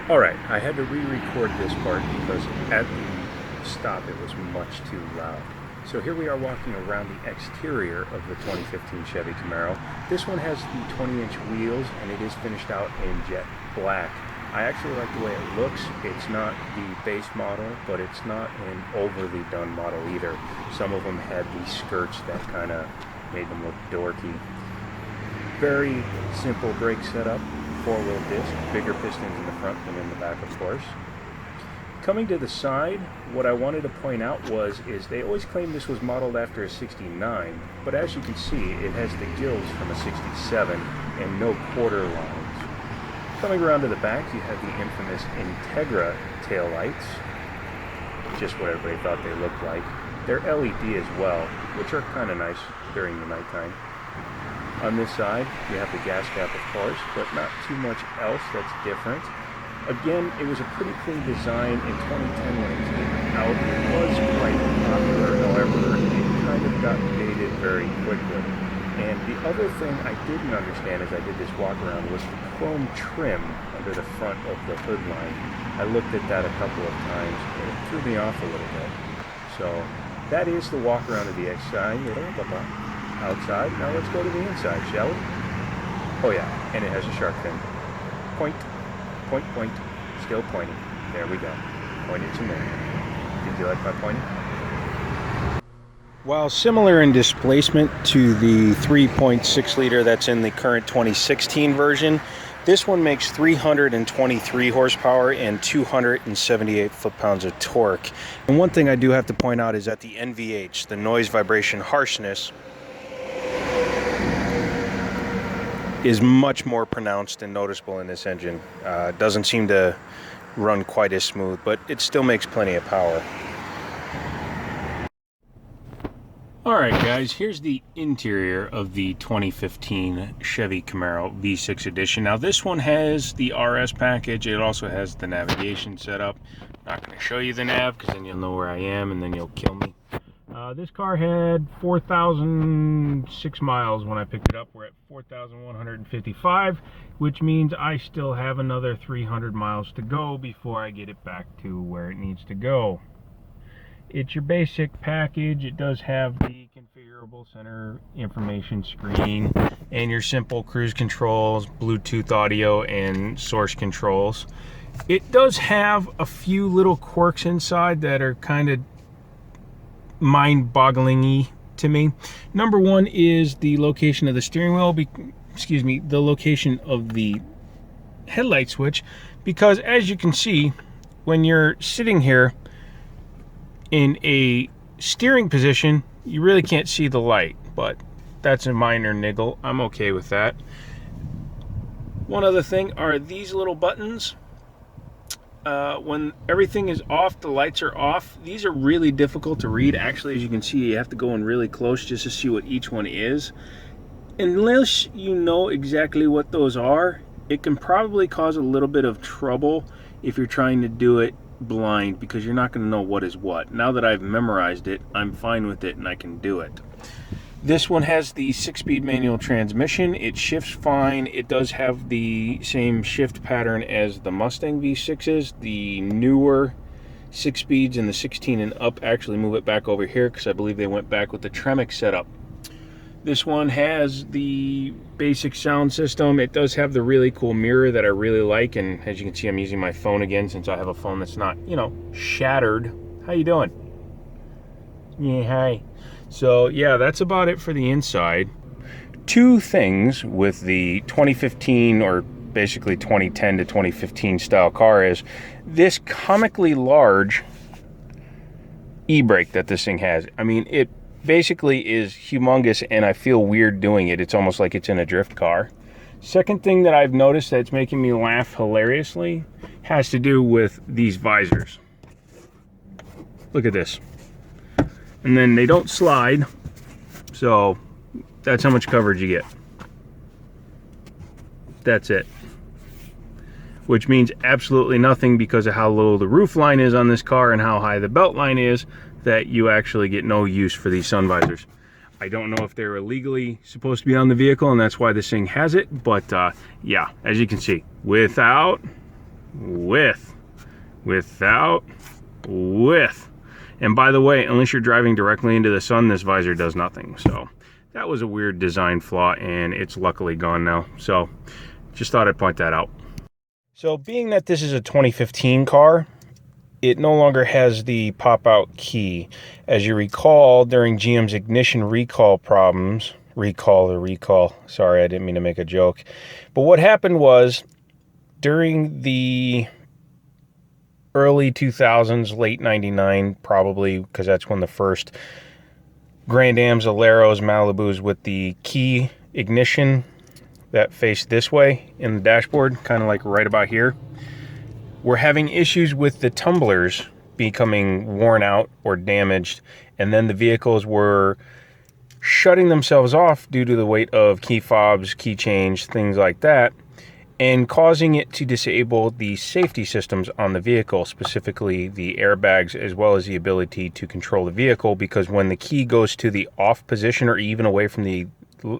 Alright, I had to re-record this part because at the stop it was much too loud. So here we are walking around the exterior of the 2015 Chevy Camaro. This one has the 20-inch wheels and it is finished out in jet black. I actually like the way it looks. It's not the base model, but it's not an overly done model either. Some of them had these skirts that kind of made them look dorky. Very simple brake setup. Four-wheel disc, bigger pistons in the front than in the back, of course. Coming to the side, what I wanted to point out is they always claim this was modeled after a 69, but as you can see, it has the gills from a 67 and no quarter lines. Coming around to the back, you have the infamous Integra taillights, just what everybody thought they looked like. They're LED as well, which are kind of nice during the nighttime. On this side, you have the gas cap, of course, but not too much else that's different. Again, it was a pretty clean design in 2010 when it came out. It was quite popular, however, it kind of got dated very quickly. And the other thing I didn't understand as I did this walk around was the chrome trim under the front of the hood line. I looked at that a couple of times and it threw me off a little bit. So that is the walk around of the outside. Now let's go to the inside, shall we? Oh yeah, and it has a shark fin. Point, point, point, still pointing. There we go. Pointed to me. Did you like my pointing? While similar in displacement to the 3.6 liter that's in the current 2016 version, this one makes 323 horsepower and 278 foot-pounds of torque. And one thing I do have to point out is that the NVH, the noise vibration harshness, is much more pronounced and noticeable in this engine. Doesn't seem to run quite as smooth, but it still makes plenty of power. Alright guys, here's the interior of the 2015 Chevy Camaro V6 Edition. Now this one has the RS package, it also has the navigation setup. Not going to show you the nav because then you'll know where I am and then you'll kill me. This car had 4,006 miles when I picked it up. We're at 4,155, which means I still have another 300 miles to go before I get it back to where it needs to go. It's your basic package. It does have the configurable center information screen and your simple cruise controls, Bluetooth audio, and source controls. It does have a few little quirks inside that are kind of mind-boggling-y to me. Number one is the location of the steering wheel, the location of the headlight switch, because as you can see, when you're sitting here in a steering position, you really can't see the light, but that's a minor niggle. I'm okay with that. One other thing are these little buttons. When everything is off, the lights are off. These are really difficult to read. Actually, as you can see, you have to go in really close just to see what each one is. Unless you know exactly what those are, it can probably cause a little bit of trouble if you're trying to do it blind, because you're not going to know what is what. Now that I've memorized it, I'm fine with it and I can do it. This one has the 6-speed manual transmission. It shifts fine. It does have the same shift pattern as the Mustang V6s. The newer 6 speeds and the 16 and up actually move it back over here because I believe they went back with the Tremec setup. This one has the basic sound system. It does have the really cool mirror that I really like, and as you can see, I'm using my phone again since I have a phone that's not, you know, shattered. How you doing? Yeah, hi. So yeah, that's about it for the inside. Two things with the 2015, or basically 2010 to 2015 style car, is this comically large e-brake that this thing has. I mean, it basically is humongous and I feel weird doing it. It's almost like it's in a drift car. Second thing that I've noticed that's making me laugh hilariously has to do with these visors. Look at this. And then they don't slide, so that's how much coverage you get. That's it. Which means absolutely nothing because of how low the roof line is on this car and how high the belt line is, that you actually get no use for these sun visors. I don't know if they're illegally supposed to be on the vehicle and that's why this thing has it, but yeah, as you can see, without without, with. And by the way, unless you're driving directly into the sun, this visor does nothing. So that was a weird design flaw, and it's luckily gone now. So just thought I'd point that out. So being that this is a 2015 car, it no longer has the pop-out key. As you recall, during GM's ignition recall problems, sorry, I didn't mean to make a joke. But what happened was, during the early 2000s, late 99 probably, because that's when the first Grand Ams, Aleros, Malibus with the key ignition that faced this way in the dashboard, kind of like right about here, were having issues with the tumblers becoming worn out or damaged, and then the vehicles were shutting themselves off due to the weight of key fobs, key change, things like that, and causing it to disable the safety systems on the vehicle, specifically the airbags, as well as the ability to control the vehicle, because when the key goes to the off position or even away from the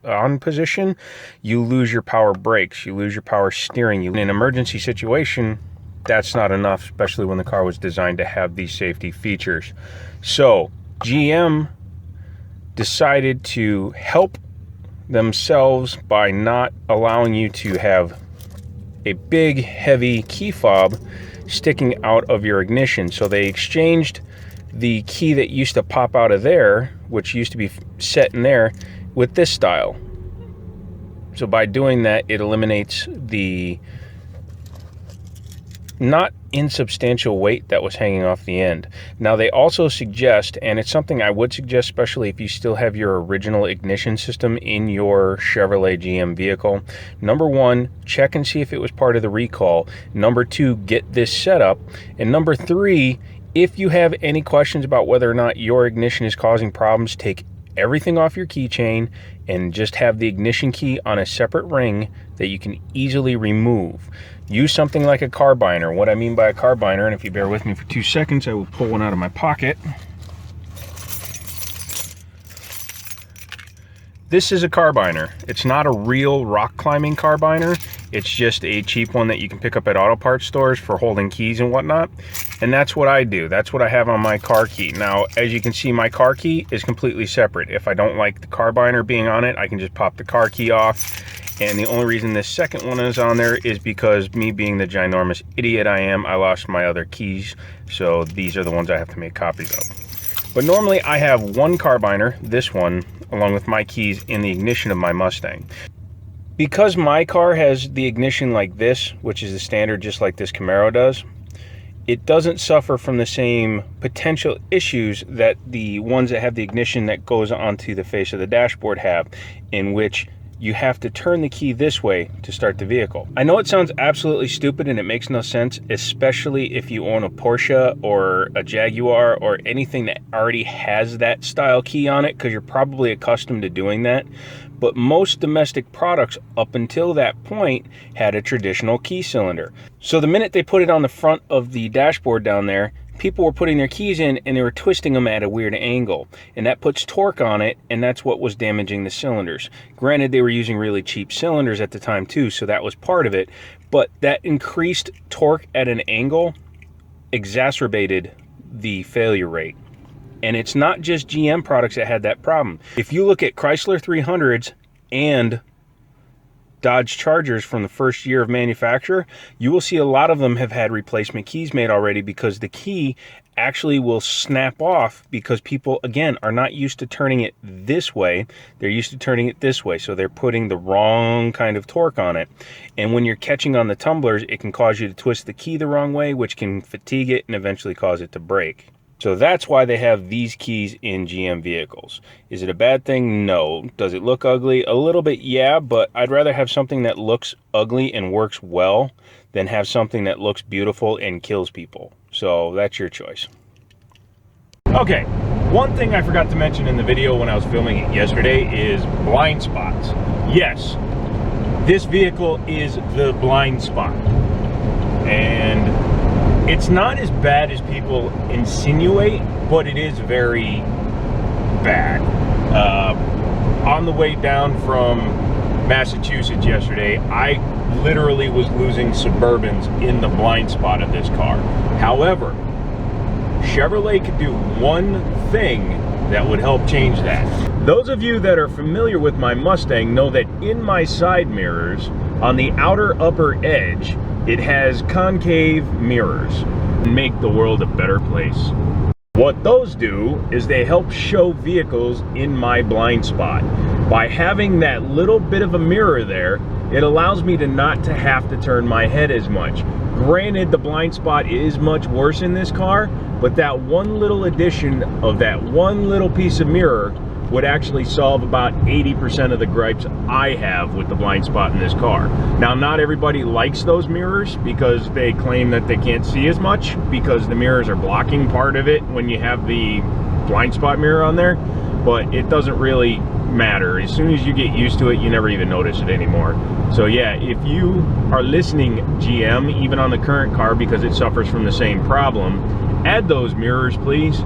on position, you lose your power brakes, you lose your power steering. In an emergency situation, that's not enough, especially when the car was designed to have these safety features. So GM decided to help themselves by not allowing you to have a big heavy key fob sticking out of your ignition. So they exchanged the key that used to pop out of there, which used to be set in there, with this style. So by doing that, it eliminates the not insubstantial weight that was hanging off the end. Now they also suggest, and it's something I would suggest, especially if you still have your original ignition system in your Chevrolet GM vehicle. Number one, check and see if it was part of the recall. Number two, get this set up. And number three, if you have any questions about whether or not your ignition is causing problems, take everything off your keychain and just have the ignition key on a separate ring that you can easily remove. Use something like a carbiner. What I mean by a carbiner, and if you bear with me for 2 seconds, I will pull one out of my pocket. This is a carbiner. It's not a real rock climbing carbiner. It's just a cheap one that you can pick up at auto parts stores for holding keys and whatnot. And that's what I do. That's what I have on my car key. Now, as you can see, my car key is completely separate. If I don't like the carbiner being on it, I can just pop the car key off. And the only reason this second one is on there is because me being the ginormous idiot I am, I lost my other keys. So these are the ones I have to make copies of. But normally I have one carbiner, this one, along with my keys in the ignition of my Mustang. Because my car has the ignition like this, which is the standard just like this Camaro does, it doesn't suffer from the same potential issues that the ones that have the ignition that goes onto the face of the dashboard have, in which you have to turn the key this way to start the vehicle. I know it sounds absolutely stupid and it makes no sense, especially if you own a Porsche or a Jaguar or anything that already has that style key on it, because you're probably accustomed to doing that. But most domestic products up until that point had a traditional key cylinder. So the minute they put it on the front of the dashboard down there, people were putting their keys in and they were twisting them at a weird angle, and that puts torque on it, and that's what was damaging the cylinders. Granted, they were using really cheap cylinders at the time too, so that was part of it, but that increased torque at an angle exacerbated the failure rate. And it's not just GM products that had that problem. If you look at Chrysler 300s and Dodge Chargers from the first year of manufacture, you will see a lot of them have had replacement keys made already, because the key actually will snap off, because people, again, are not used to turning it this way. They're used to turning it this way, so they're putting the wrong kind of torque on it. And when you're catching on the tumblers, it can cause you to twist the key the wrong way, which can fatigue it and eventually cause it to break. So that's why they have these keys in GM vehicles. Is it a bad thing? No. Does it look ugly? A little bit, yeah, but I'd rather have something that looks ugly and works well than have something that looks beautiful and kills people. So that's your choice. Okay, one thing I forgot to mention in the video when I was filming it yesterday is blind spots. Yes, this vehicle is the blind spot. And it's not as bad as people insinuate, but it is very bad. On the way down from Massachusetts yesterday, I literally was losing Suburbans in the blind spot of this car. However, Chevrolet could do one thing that would help change that. Those of you that are familiar with my Mustang know that in my side mirrors, on the outer upper edge, it has concave mirrors and make the world a better place. What those do is they help show vehicles in my blind spot. By having that little bit of a mirror there, it allows me to not to have to turn my head as much. Granted, the blind spot is much worse in this car, but that one little addition of that one little piece of mirror would actually solve about 80% of the gripes I have with the blind spot in this car. Now, not everybody likes those mirrors because they claim that they can't see as much because the mirrors are blocking part of it when you have the blind spot mirror on there, but it doesn't really matter. As soon as you get used to it, you never even notice it anymore. So yeah, if you are listening, GM, even on the current car, because it suffers from the same problem, add those mirrors, please.